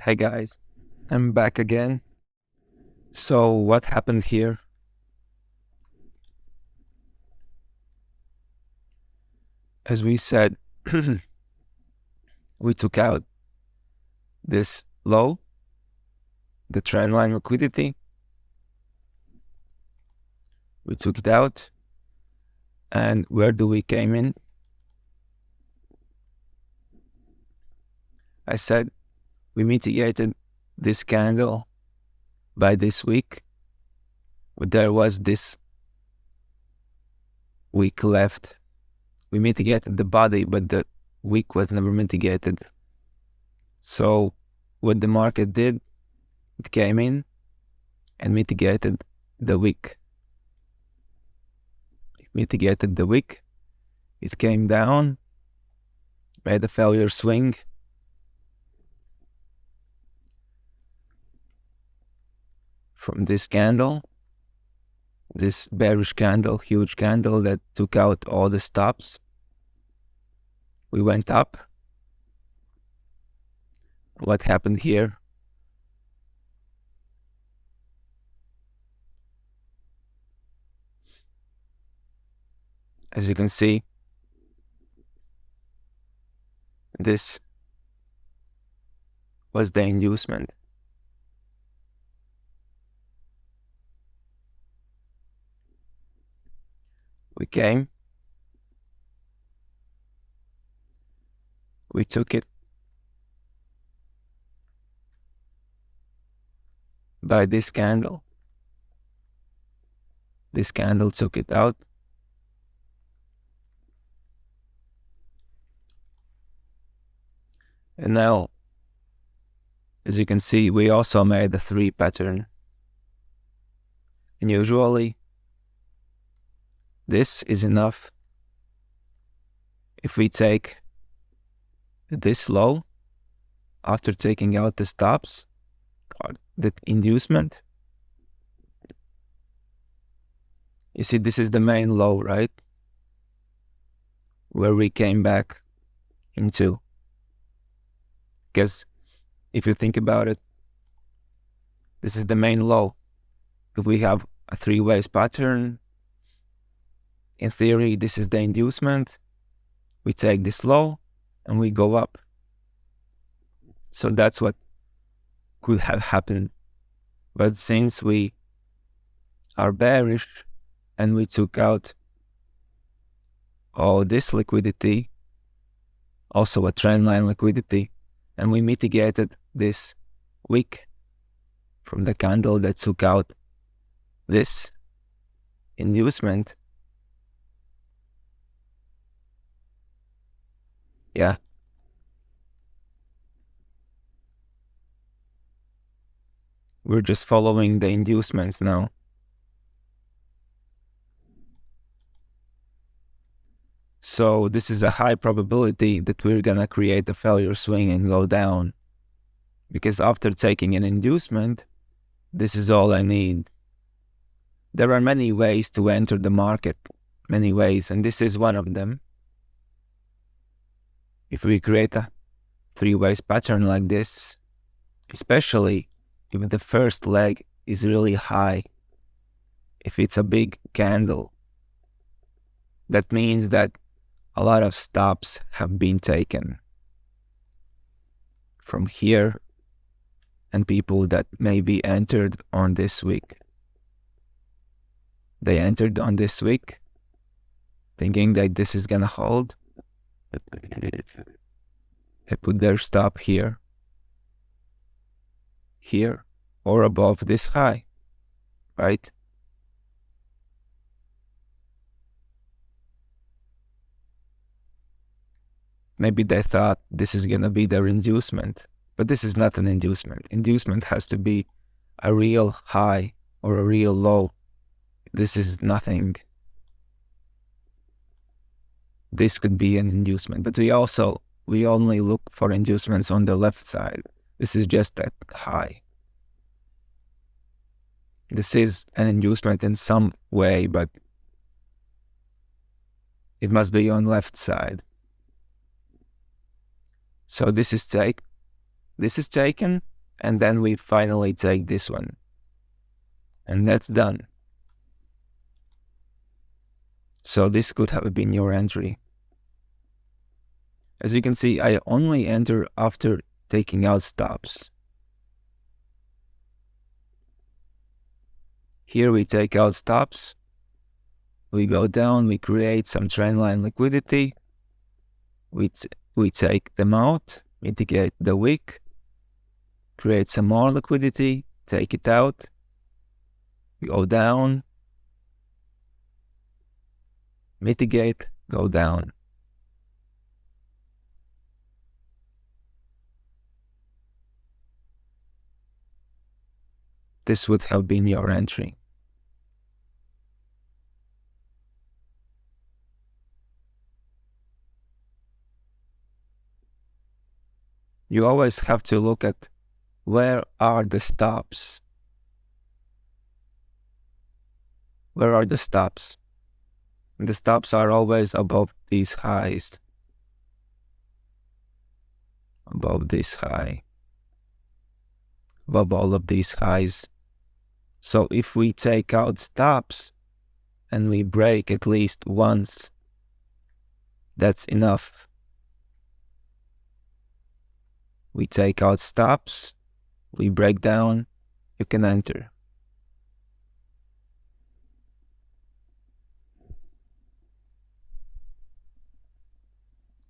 Hey guys, I'm back again. So what happened here? As we said, we took out this low, the trend line liquidity. We took it out. And where do we came in? I said we mitigated this candle by this week. But there was this week left. We mitigated the body, but the week was never mitigated. So what the market did, it came in and mitigated the wick. It mitigated the wick. It came down, made a failure swing. From this candle, this bearish candle, huge candle that took out all the stops. We went up. What happened here? As you can see, this was the inducement. We came, we took it by this candle. This candle took it out. And now, as you can see, we also made a 3 pattern. And usually, this is enough. If we take this low, after taking out the stops, or the inducement, you see this is the main low, right? Where we came back into. Because if you think about it, this is the main low. If we have a 3-way pattern, in theory, this is the inducement. We take this low and we go up. So that's what could have happened. But since we are bearish and we took out all this liquidity, also a trend line liquidity, and we mitigated this wick from the candle that took out this inducement. Yeah. We're just following the inducements now. So this is a high probability that we're gonna create a failure swing and go down. Because after taking an inducement, this is all I need. There are many ways to enter the market, many ways, and this is one of them. If we create a 3-way pattern like this, especially if the first leg is really high, if it's a big candle, that means that a lot of stops have been taken from here and people that maybe entered on this week. They entered on this week thinking that this is gonna hold. They put their stop here, or above this high, right? Maybe they thought this is gonna be their inducement, but this is not an inducement. Inducement has to be a real high or a real low. This is nothing. This could be an inducement, but we only look for inducements on the left side. This is just that high. This is an inducement in some way, but it must be on left side. So this is take. This is taken, and then we finally take this one. And that's done. So this could have been your entry. As you can see, I only enter after taking out stops. Here we take out stops. We go down, we create some trendline liquidity. We take them out, mitigate the wick, create some more liquidity, take it out, go down, mitigate, go down. This would have been your entry. You always have to look at where are the stops. Where are the stops? And the stops are always above these highs. Above this high. Above all of these highs. So if we take out stops and we break at least once, that's enough. We take out stops, we break down, you can enter.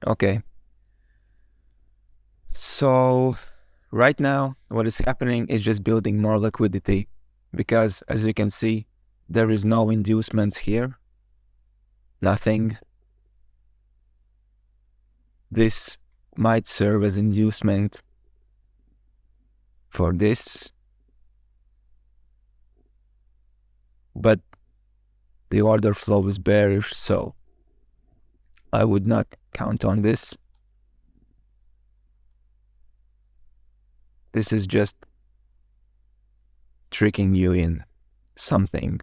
Okay. So right now, what is happening is just building more liquidity because, as you can see, there is no inducements here. Nothing. This might serve as inducement for this, but the order flow is bearish, so I would not count on this. This is just tricking you in something.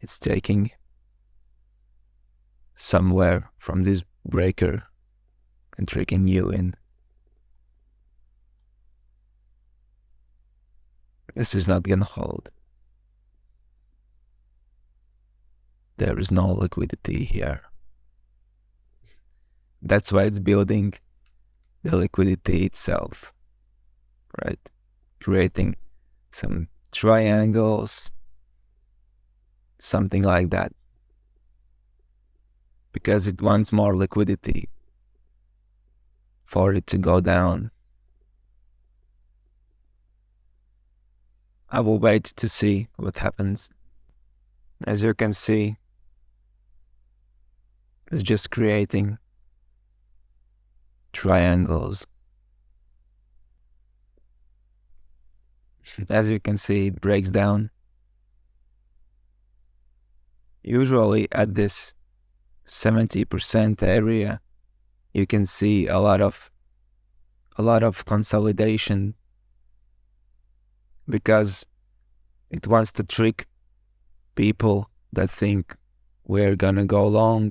It's taking somewhere from this breaker and tricking you in. This is not gonna hold. There is no liquidity here. That's why it's building the liquidity itself, right? Creating some triangles, something like that, because it wants more liquidity for it to go down. I will wait to see what happens. As you can see, it's just creating triangles. As you can see, it breaks down. Usually at this 70% area, you can see a lot of consolidation because it wants to trick people that think we're gonna go long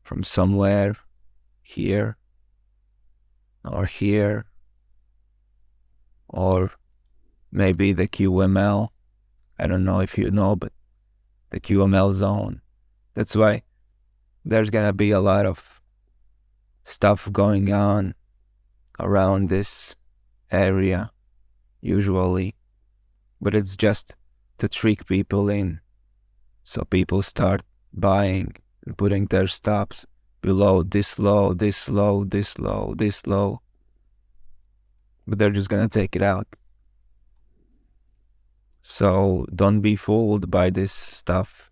from somewhere here or here, or maybe the QML. I don't know if you know, but the QML zone. That's why there's gonna be a lot of stuff going on around this area usually, but it's just to trick people in, so people start buying and putting their stops below this low, this low, this low, this low, but they're just gonna take it out. So don't be fooled by this stuff.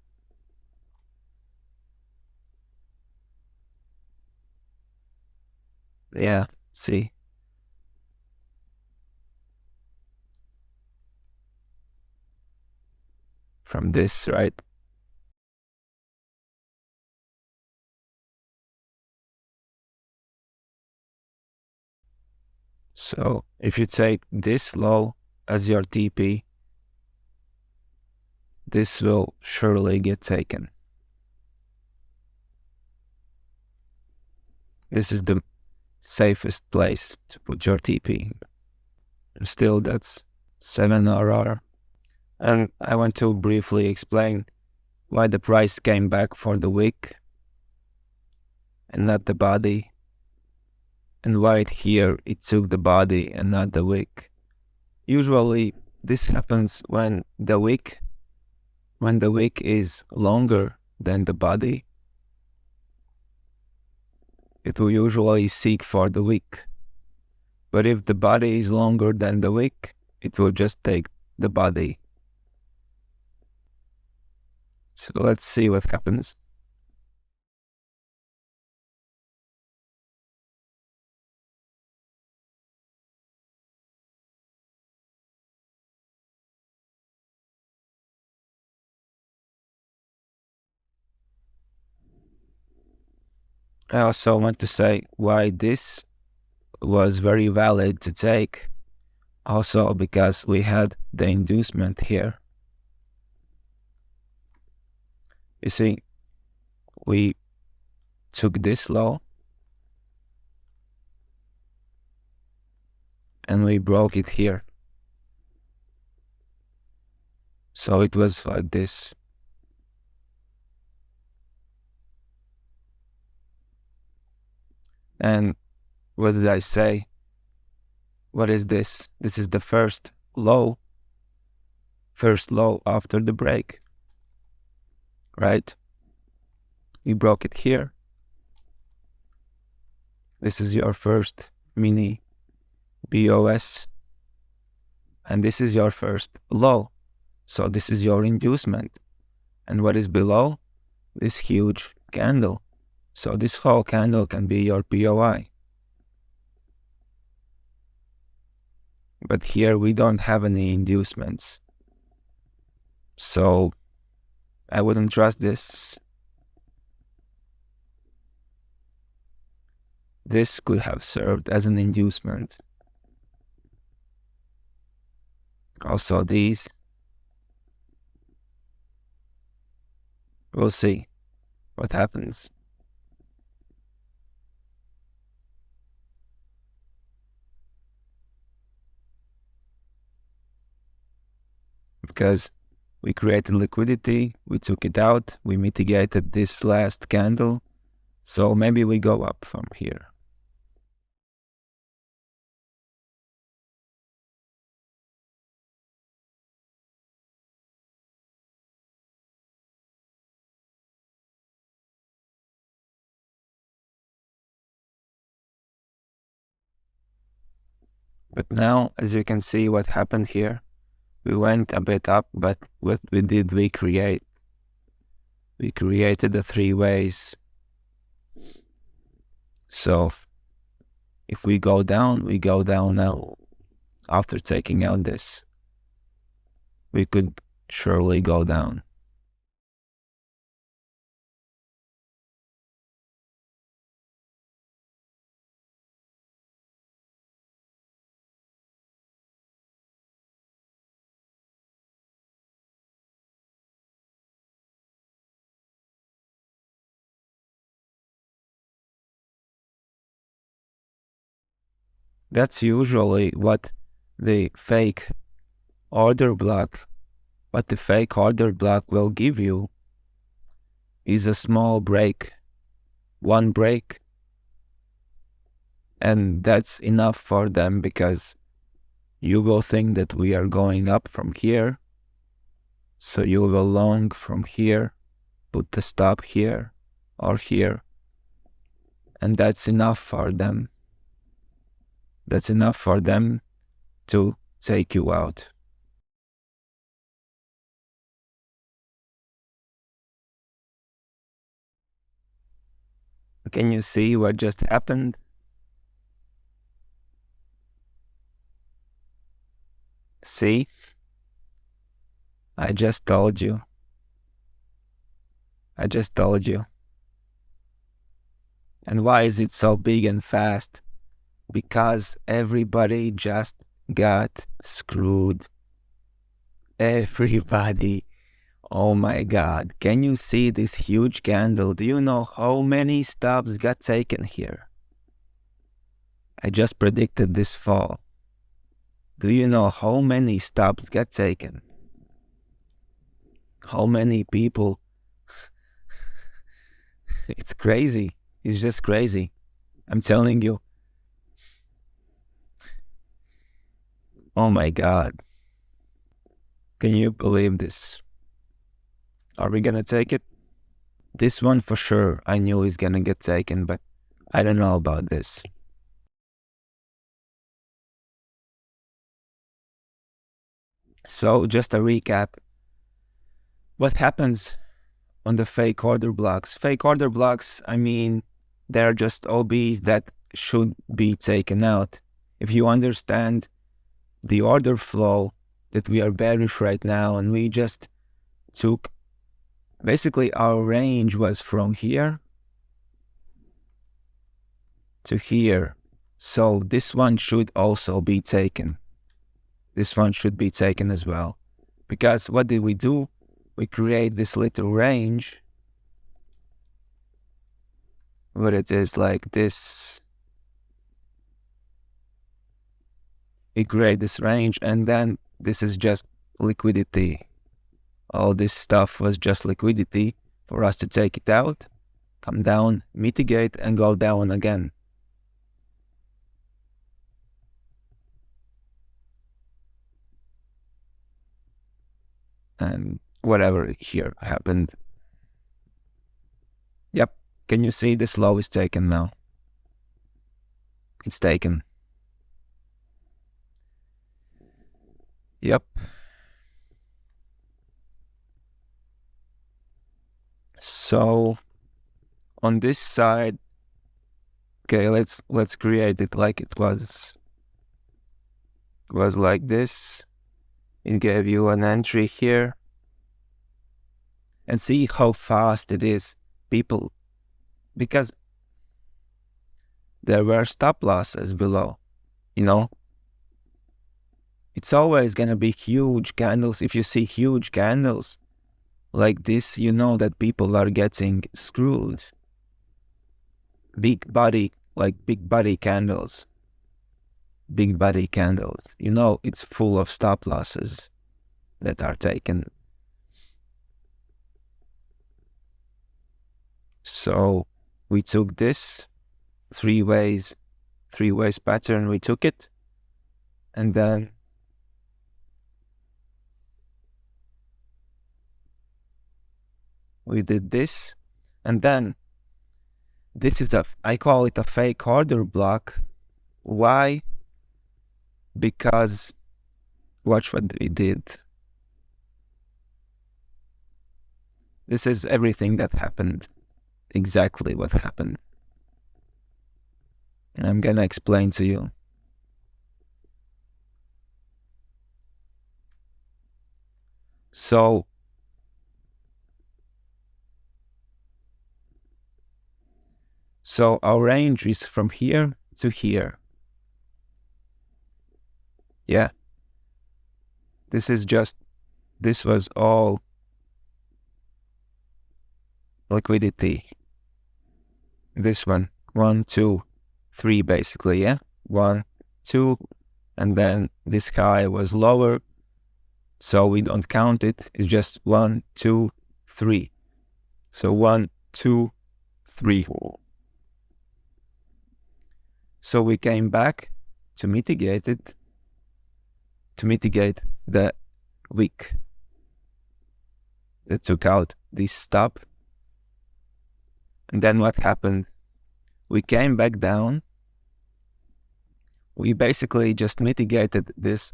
Yeah, see? From this, right? So if you take this low as your TP, this will surely get taken. This is the safest place to put your TP. Still, that's 7 RR. And I want to briefly explain why the price came back for the wick and not the body, and why here it took the body and not the wick. Usually this happens when the wick is longer than the body. It will usually seek for the wick. But if the body is longer than the wick, it will just take the body. So let's see what happens. I also want to say why this was very valid to take. Also because we had the inducement here. You see, we took this low and we broke it here. So it was like this. And what did I say? What is this? This is the first low after the break, right? You broke it here. This is your first mini BOS, and this is your first low. So this is your inducement. And what is below? This huge candle. So this whole candle can be your POI. But here we don't have any inducements. So I wouldn't trust this. This could have served as an inducement. Also these. We'll see what happens. Because we created liquidity, we took it out, we mitigated this last candle, so maybe we go up from here. But now, as you can see what happened here, we went a bit up, but what we did, we created the 3 ways. So if we go down now. After taking out this, we could surely go down. That's usually what the fake order block will give you is a small break, one break, and that's enough for them because you will think that we are going up from here, so you will long from here, put the stop here or here, and that's enough for them. That's enough for them to take you out. Can you see what just happened? See? I just told you. And why is it so big and fast? Because everybody just got screwed. Everybody. Oh my God. Can you see this huge candle? Do you know how many stops got taken here? I just predicted this fall. Do you know how many stops get taken? How many people? It's crazy. It's just crazy. I'm telling you. Oh my God. Can you believe this? Are we gonna take it? This one for sure, I knew it's gonna get taken, but I don't know about this. So just a recap. What happens on the fake order blocks? Fake order blocks, I mean, they're just OBs that should be taken out. If you understand the order flow that we are bearish right now, and we just took, basically our range was from here to here. So this one should also be taken. This one should be taken as well. Because what did we do? We create this little range where it is like this. We create this range, and then this is just liquidity. All this stuff was just liquidity for us to take it out, come down, mitigate, and go down again. And whatever here happened. Yep. Can you see this low is taken now? It's taken. Yep. So on this side, okay, let's create it like it was like this. It gave you an entry here. And see how fast it is, people, because there were stop losses below, you know? It's always gonna be huge candles. If you see huge candles like this, you know that people are getting screwed. Big body, like big body candles. Big body candles. You know it's full of stop losses that are taken. So we took this three ways pattern, we took it, and then we did this, and then this is I call it a fake order block. Why? Because watch what we did. This is everything that happened, exactly what happened. And I'm gonna explain to you. So our range is from here to here. Yeah. This was all liquidity. This one, 1, 2, 3 basically, yeah? 1, 2, and then this high was lower, so we don't count it. It's just 1, 2, 3. So 1, 2, 3. So we came back to mitigate it, to mitigate the wick that took out this stop. And then what happened? We came back down. We basically just mitigated this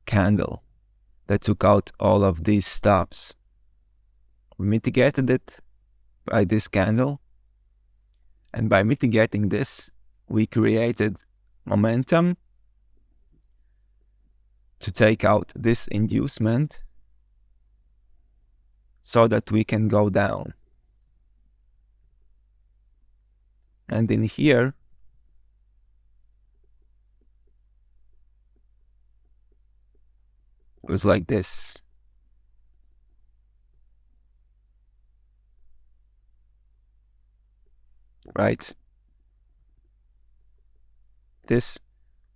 candle that took out all of these stops. We mitigated it by this candle. And by mitigating this, we created momentum to take out this inducement so that we can go down. And in here, it was like this. Right? this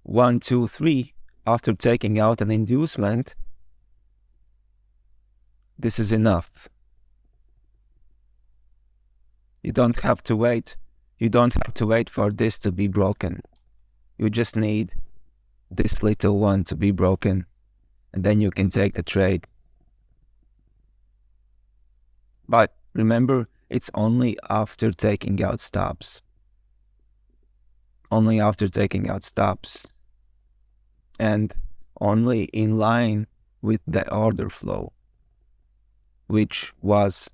1, 2, 3 after taking out an inducement, this is enough. You don't have to wait. You don't have to wait for this to be broken. You just need this little one to be broken, and then you can take the trade. But remember, it's only after taking out stops. Only after taking out stops. And only in line with the order flow, which was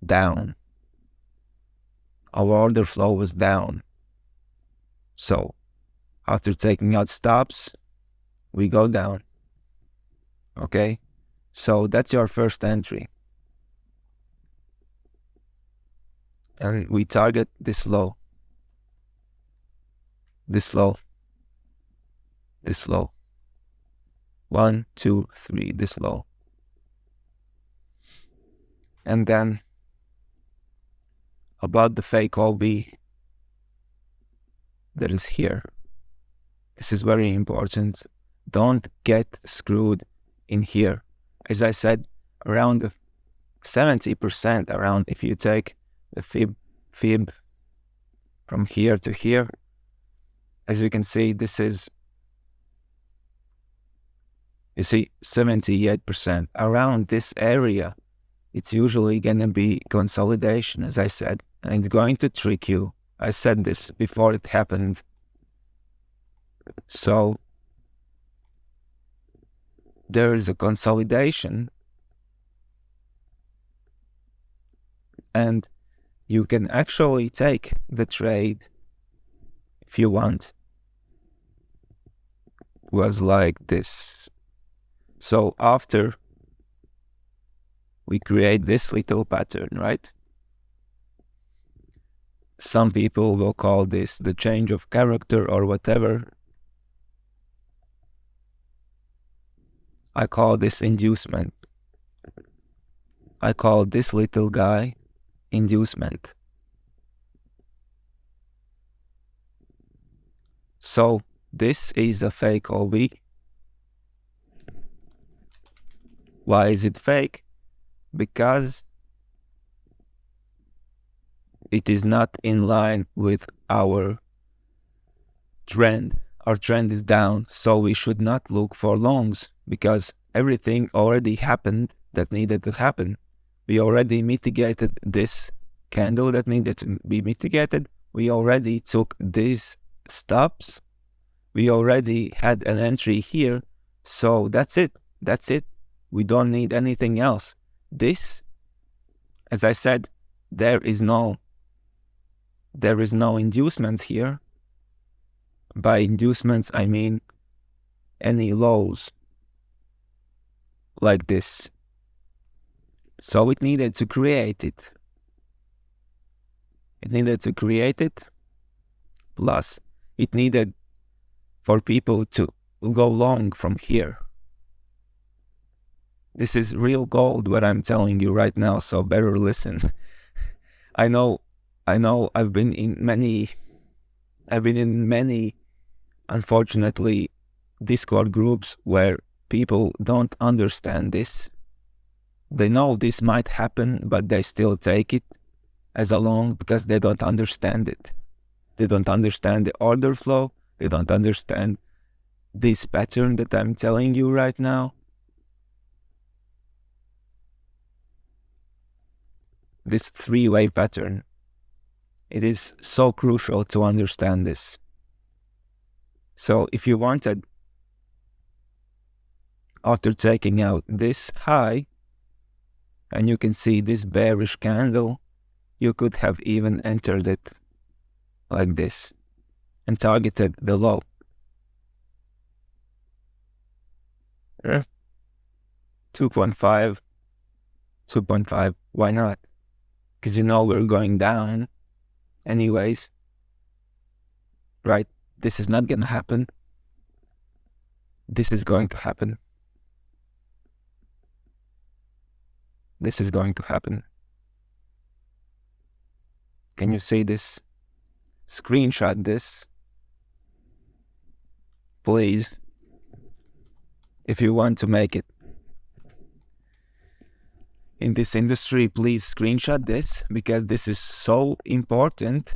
down. Our order flow was down. So after taking out stops, we go down. Okay? So that's your first entry. And we target this low. This low. This low. 1, 2, 3, this low. And then about the fake OB that is here. This is very important. Don't get screwed in here. As I said, around 70%, around if you take the fib from here to here, as you can see, this is, you see, 78%. Around this area, it's usually going to be consolidation, as I said, and it's going to trick you. I said this before it happened. So there is a consolidation, and you can actually take the trade if you want. Was like this. So after we create this little pattern, right? Some people will call this the change of character or whatever. I call this inducement. I call this little guy inducement. So this is a fake OB. Why is it fake? Because it is not in line with our trend. Our trend is down, so we should not look for longs because everything already happened that needed to happen. We already mitigated this candle that needed to be mitigated. We already took these stops. We already had an entry here. So that's it. That's it. We don't need anything else. This, as I said, there is no inducements here. By inducements, I mean any lows like this. So it needed to create it. It needed to create it. Plus, it needed for people to go long from here. This is real gold what I'm telling you right now, so better listen. I know I've been in many, unfortunately, Discord groups where people don't understand this. They know this might happen, but they still take it as a long because they don't understand it. They don't understand the order flow. They don't understand this pattern that I'm telling you right now. This three-way pattern. It is so crucial to understand this. So if you wanted, after taking out this high, and you can see this bearish candle, you could have even entered it like this and targeted the low. 2.5, why not? Because you know we're going down anyways, right? This is not going to happen. This is going to happen. This is going to happen. Can you see this? Screenshot this. please, if you want to make it in this industry, please screenshot this, because this is so important.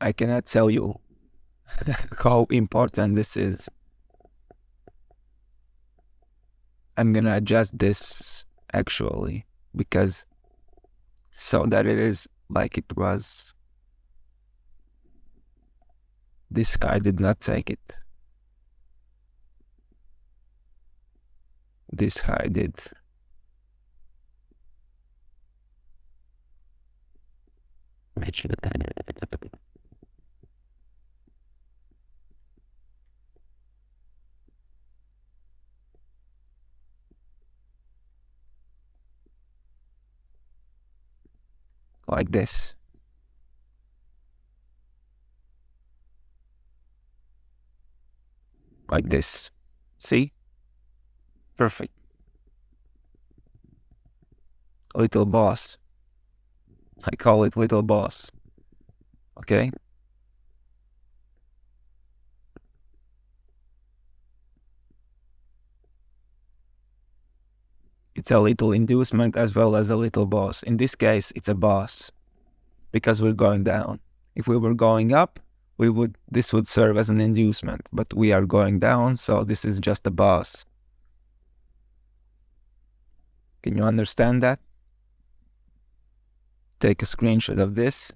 I cannot tell you how important this is. I'm gonna adjust this actually, because so that it is like it was. This guy did not take it. This guy did. Like this. Like this. See? Perfect. Little boss. I call it little boss. Okay? It's a little inducement as well as a little boss. In this case, it's a boss, because we're going down. If we were going up, this would serve as an inducement, but we are going down, so this is just a boss. Can you understand that? Take a screenshot of this,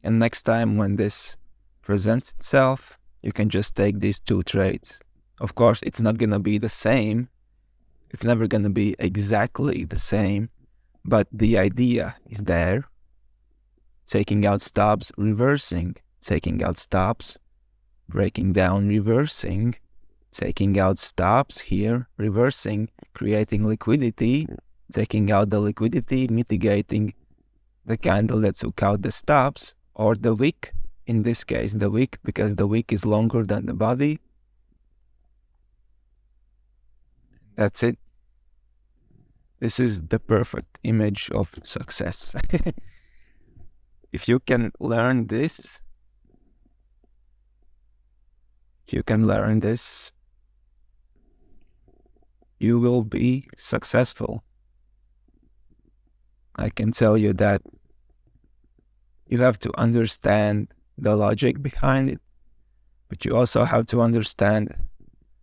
and next time when this presents itself, you can just take these two trades. Of course, it's not gonna be the same. It's never gonna be exactly the same, but the idea is there. Taking out stops, reversing, taking out stops, breaking down, reversing, taking out stops here, reversing, creating liquidity, taking out the liquidity, mitigating the candle that took out the stops, or the wick, in this case the wick, because the wick is longer than the body. That's it. This is the perfect image of success. If you can learn this, you will be successful. I can tell you that. You have to understand the logic behind it, but you also have to understand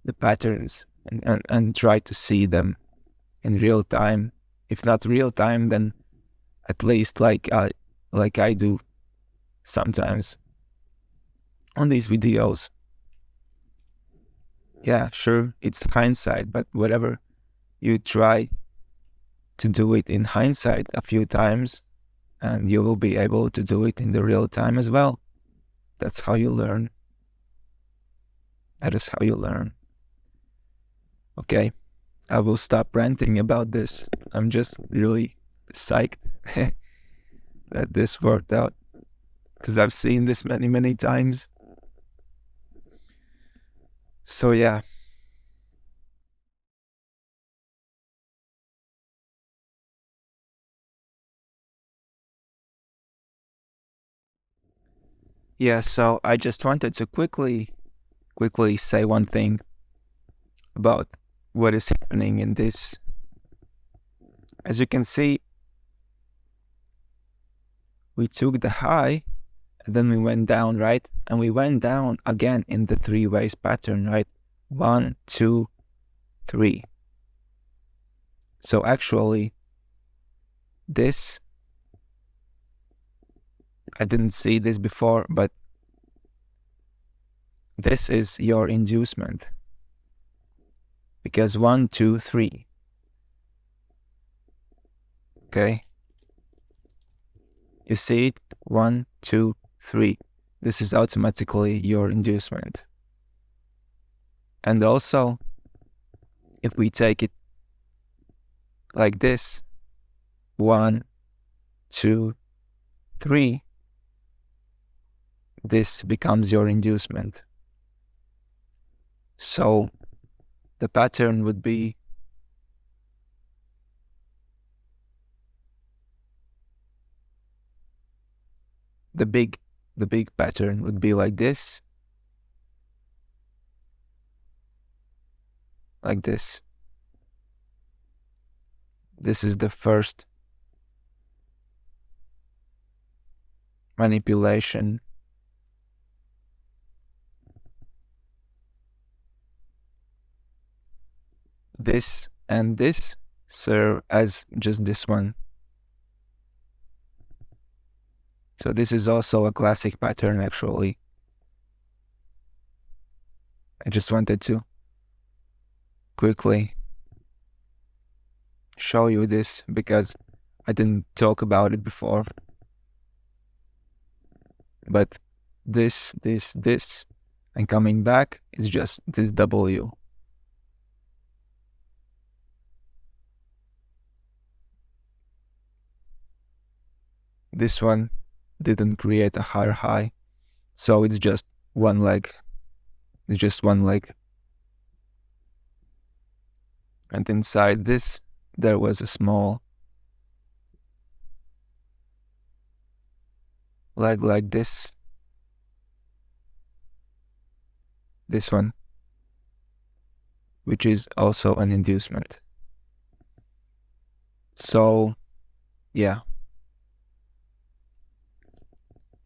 the patterns and try to see them in real time. If not real time, then at least like I do sometimes on these videos. Yeah, sure, it's hindsight, but whatever you try to do it in hindsight a few times, and you will be able to do it in the real time as well. That's how you learn. That is how you learn. Okay, I will stop ranting about this. I'm just really psyched that this worked out, because I've seen this many times. So yeah. Yeah, so I just wanted to quickly say one thing about what is happening in this. As you can see, we took the high, and then we went down, right? And we went down again in the three ways pattern, right? 1, 2, 3. So actually, this, I didn't see this before, but this is your inducement. Because 1, 2, 3. Okay? You see it? 1, 2, 3. This is automatically your inducement. And also, if we take it like this, 1, 2, 3, this becomes your inducement. So the pattern would be the the big pattern would be like this. Like this. This is the first manipulation. This and this serve as just this one. So this is also a classic pattern actually. I just wanted to quickly show you this because I didn't talk about it before. But this, and coming back is just this W. This one didn't create a higher high, so it's just one leg. It's just one leg. And inside this, there was a small leg like this. This one, which is also an inducement. So, yeah.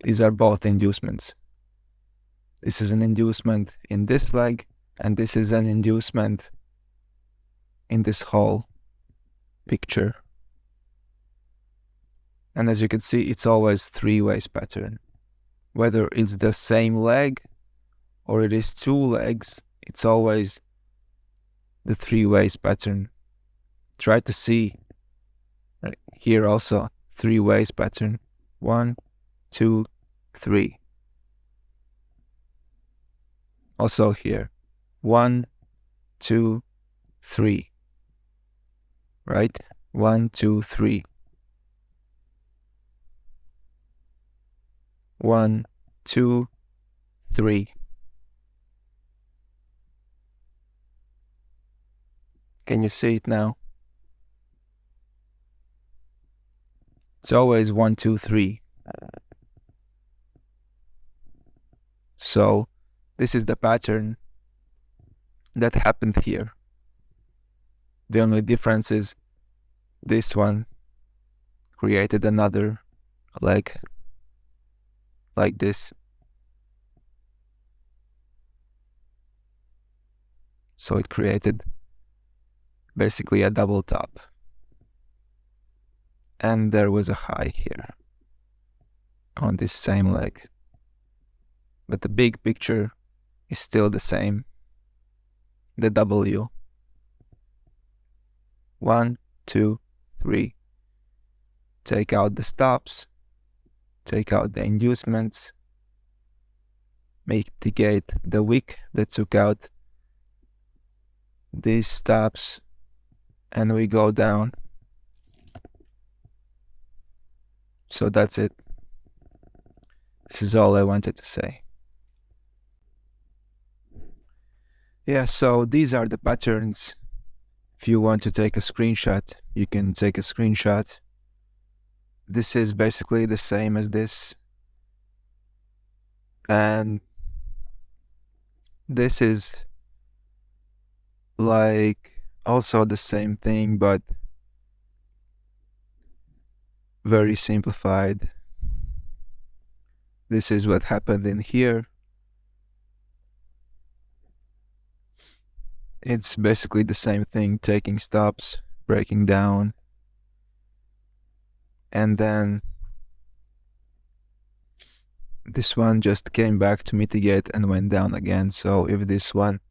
These are both inducements. This is an inducement in this leg, and this is an inducement in this whole picture. And as you can see, it's always three-way pattern. Whether it's the same leg or it is two legs, it's always the three-way pattern. Try to see here also three-way pattern. 1, 2, 3. Also here 1, 2, 3. Right? 1, 2, 3. 1, 2, 3. Can you see it now? It's always 1, 2, 3. So this is the pattern that happened here. The only difference is this one created another leg like this. So it created basically a double top. And there was a high here on this same leg. But the big picture is still the same. The W. 1, 2, 3. Take out the stops. Take out the inducements. Mitigate the wick that took out these stops. And we go down. So that's it. This is all I wanted to say. Yeah, so these are the patterns. If you want to take a screenshot, you can take a screenshot. This is basically the same as this. And this is like also the same thing, but very simplified. This is what happened in here. It's basically the same thing, taking stops, breaking down, and then this one just came back to mitigate and went down again. So if this one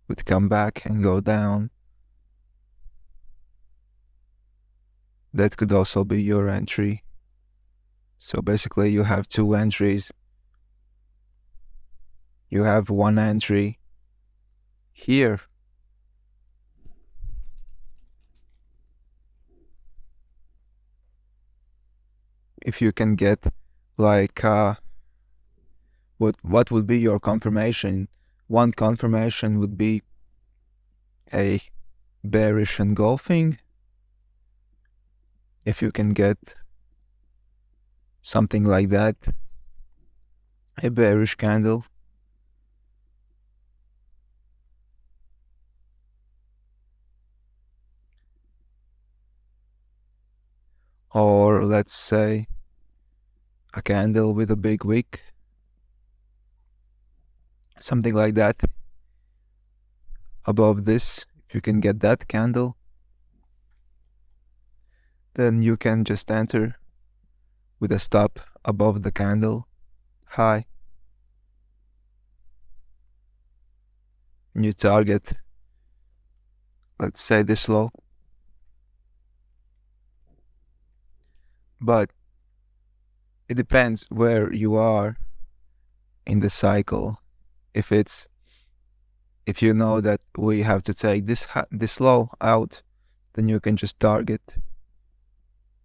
would come back and go down, that could also be your entry. So basically you have two entries. You have one entry here. If you can get like what would be your confirmation? One confirmation would be a bearish engulfing, if you can get something like that, a bearish candle, or let's say a candle with a big wick, something like that. Above this, if you can get that candle, then you can just enter with a stop above the candle high, and you target, let's say, this low. But it depends where you are in the cycle. If you know that we have to take this low out, then you can just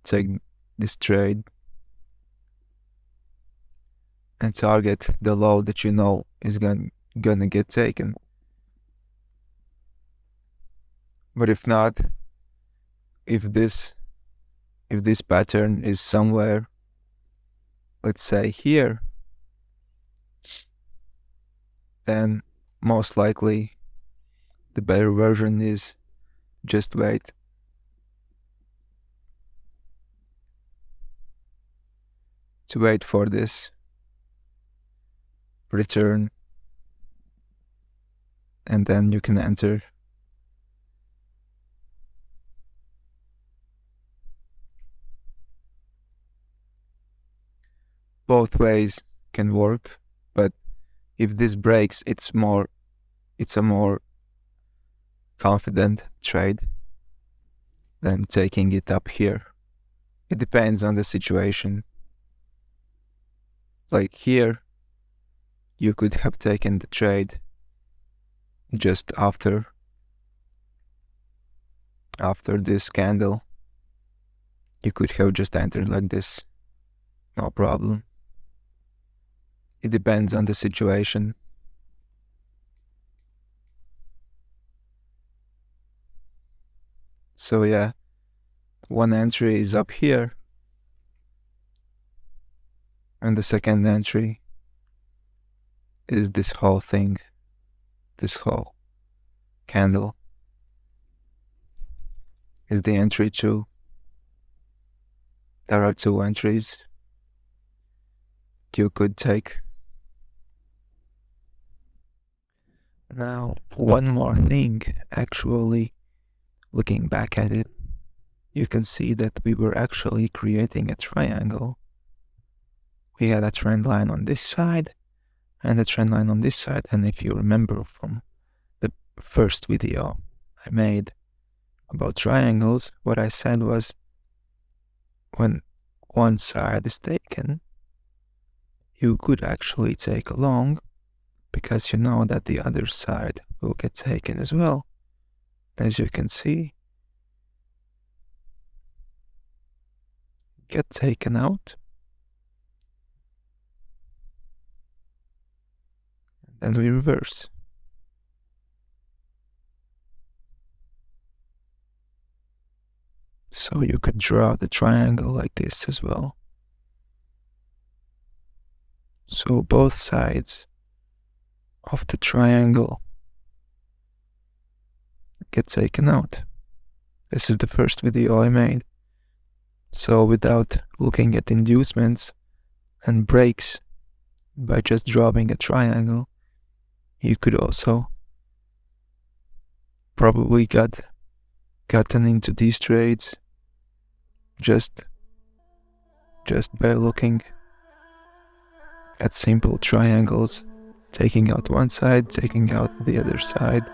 take this trade and target the low that you know is gonna get taken. But if not, if this pattern is somewhere, let's say here, then most likely the better version is just wait. To wait for this return, and then you can enter. Both ways can work, but if this breaks, it's a more confident trade than taking it up here. It depends on the situation. Like here, you could have taken the trade just after this candle. You could have just entered like this, no problem. It depends on the situation. So yeah, one entry is up here, and the second entry is this whole thing, this whole candle is the entry 2. There are 2 entries you could take. Now, one more thing, actually, looking back at it, you can see that we were actually creating a triangle. We had a trend line on this side and a trend line on this side, and if you remember from the first video I made about triangles, what I said was when one side is taken, you could actually take a long because you know that the other side will get taken as well. As you can see, get taken out, and then we reverse. So you could draw the triangle like this as well. So both sides of the triangle get taken out. This is the first video I made. So without looking at inducements and breaks, by just drawing a triangle, you could also probably gotten into these trades just by looking at simple triangles, taking out one side, taking out the other side.